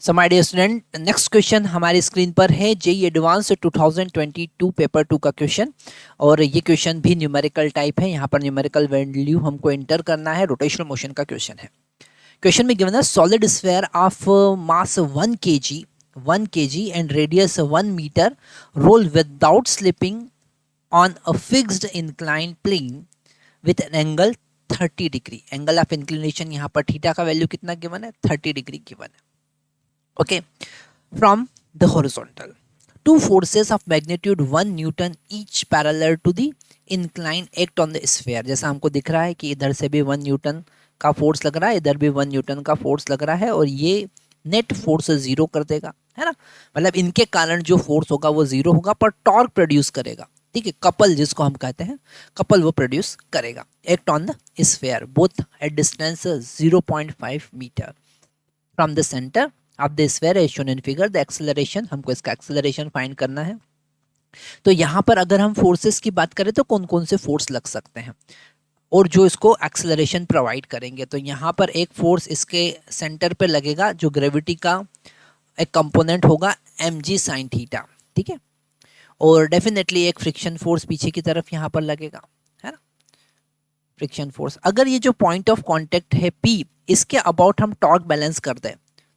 So my dear student, next question हमारी screen पर है जेई एडवांस 2022 पेपर 2 का क्वेश्चन। और ये क्वेश्चन भी न्यूमेरिकल टाइप है। यहाँ पर न्यूमेरिकल वैल्यू हमको एंटर करना है। रोटेशनल मोशन का क्वेश्चन है। क्वेश्चन में गिवन है solid sphere of mass 1 kg and radius 1 metre roll without slipping on a fixed incline plane with an angle 30 degree. Angle of inclination यहाँ पर theta का वैल्यू कितना गिवन है? 30 degree given है। Okay, from the horizontal, two forces of magnitude 1 Newton each parallel to the incline act on the sphere। जैसा हमको दिख रहा है कि इधर से भी 1 न्यूटन का फोर्स लग रहा है, इधर भी 1 न्यूटन का फोर्स लग रहा है, और ये नेट फोर्स जीरो कर देगा, है ना। मतलब इनके कारण जो फोर्स होगा वो जीरो होगा, पर टॉर्क प्रोड्यूस करेगा। ठीक है, कपल जिसको हम कहते हैं, कपल वो प्रोड्यूस करेगा। Act on the sphere both at distance 0.5 metre from the centre of the sphere as shown in figure. The acceleration, हमको इसका एक्सेलरेशन फाइंड करना है। तो यहाँ पर अगर हम फोर्सेस की बात करें तो कौन कौन से फोर्स लग सकते हैं और जो इसको एक्सेलरेशन प्रोवाइड करेंगे। तो यहाँ पर एक फोर्स इसके सेंटर पे लगेगा जो ग्रेविटी का एक कंपोनेंट होगा mg sin थीटा। ठीक है, और डेफिनेटली एक फ्रिक्शन फोर्स पीछे की तरफ यहाँ पर लगेगा, है ना, फ्रिक्शन फोर्स। अगर ये जो पॉइंट ऑफ कांटेक्ट है P, इसके अबाउट हम टॉर्क बैलेंस कर दें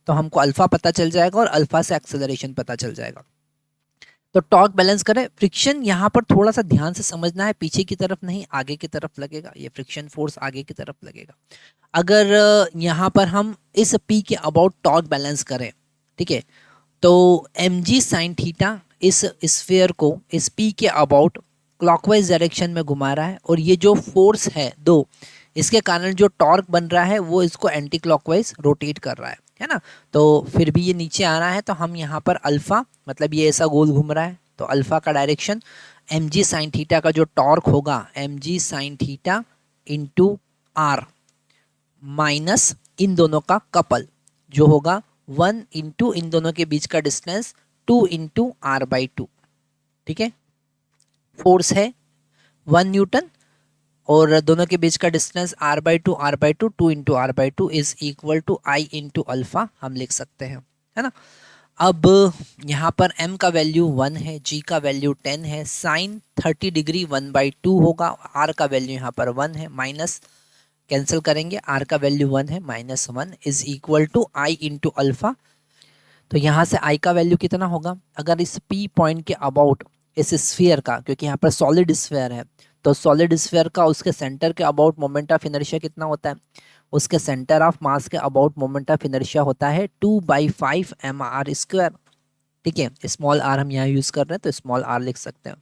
तो हमको अल्फा पता चल जाएगा और अल्फा से एक्सेलरेशन पता चल जाएगा। तो टॉर्क बैलेंस करें। फ्रिक्शन यहाँ पर थोड़ा सा ध्यान से समझना है, पीछे की तरफ नहीं आगे की तरफ लगेगा। ये फ्रिक्शन फोर्स आगे की तरफ लगेगा। अगर यहाँ पर हम इस P के अबाउट टॉर्क बैलेंस करें, ठीक है, तो mg sin थीटा इस स्फीयर को इस P के अबाउट क्लॉकवाइज डायरेक्शन में घुमा रहा है, और ये जो फोर्स है दो, इसके कारण जो टॉर्क बन रहा है वो इसको एंटी क्लॉकवाइज रोटेट कर रहा है ना। तो फिर भी ये नीचे आ रहा है, तो हम यहाँ पर अल्फा, मतलब ये ऐसा गोल घूम रहा है, तो अल्फा का डायरेक्शन mg sin थीटा का जो टॉर्क होगा mg sin theta into R minus इन दोनों का कपल जो होगा 1 इंटू इन दोनों के बीच का डिस्टेंस 2 इंटू r/2। ठीक है, फोर्स है 1 न्यूटन और दोनों के बीच का distance r/2 r/2 2 into r/2 is equal to I into alpha हम लिख सकते हैं, है ना। अब यहाँ पर m का वैल्यू 1 है, g का वैल्यू 10 है, साइन 30 डिग्री 1/2 होगा, r का वैल्यू यहाँ पर 1 है, माइनस कैंसिल करेंगे, r का वैल्यू 1 है, -1 is equal to I into alpha. तो यहाँ से i का वैल्यू कितना होगा? अगर इस P पॉइंट के अबाउट इस स्फीयर का, क्योंकि यहाँ पर सॉलिड स्फीयर है, तो सॉलिड स्फीयर का उसके सेंटर के अबाउट मोमेंट ऑफ इनर्शिया कितना होता है? उसके सेंटर ऑफ मास के अबाउट मोमेंट ऑफ इनर्शिया होता है 2/5 mr²। ठीक है, स्मॉल r हम यहाँ यूज कर रहे हैं तो स्मॉल r लिख सकते हैं।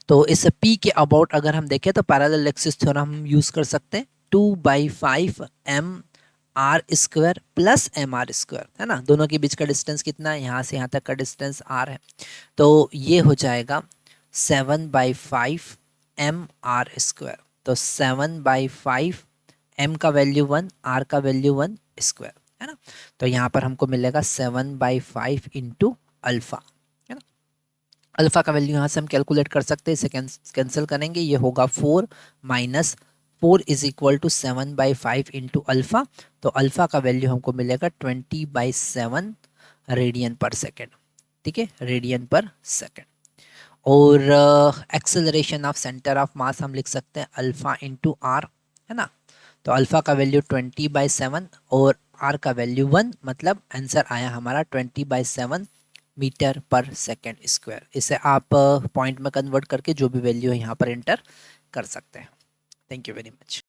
तो इस P के अबाउट अगर हम देखें तो पैरेलल एक्सिस थ्योरम हम यूज कर सकते हैं, 2/5 mr² प्लस mr², है ना। दोनों के बीच का डिस्टेंस कितना है? यहाँ से यहाँ तक का डिस्टेंस r है, तो ये हो जाएगा 7/5 mr²। तो 7/5 m का वैल्यू 1, r का वैल्यू 1 स्क्वायर, है ना। तो यहाँ पर हमको मिलेगा 7/5 इंटू अल्फा, है ना। अल्फा का वैल्यू यहाँ से हम कैलकुलेट कर सकते हैं, इसे कैंसिल करेंगे, ये होगा 4 minus 4 is equal to 7/5 into alpha. तो अल्फा का वैल्यू हमको मिलेगा 20/7 रेडियन पर सेकेंड। ठीक है, रेडियन पर सेकेंड। और acceleration of centre of mass हम लिख सकते हैं अल्फा इंटू आर, है ना। तो अल्फा का वैल्यू 20/7 और आर का वैल्यू 1, मतलब आंसर आया हमारा 20/7 मीटर पर सेकेंड स्क्वायर। इसे आप पॉइंट में कन्वर्ट करके जो भी वैल्यू है यहाँ पर एंटर कर सकते हैं। Thank you very much.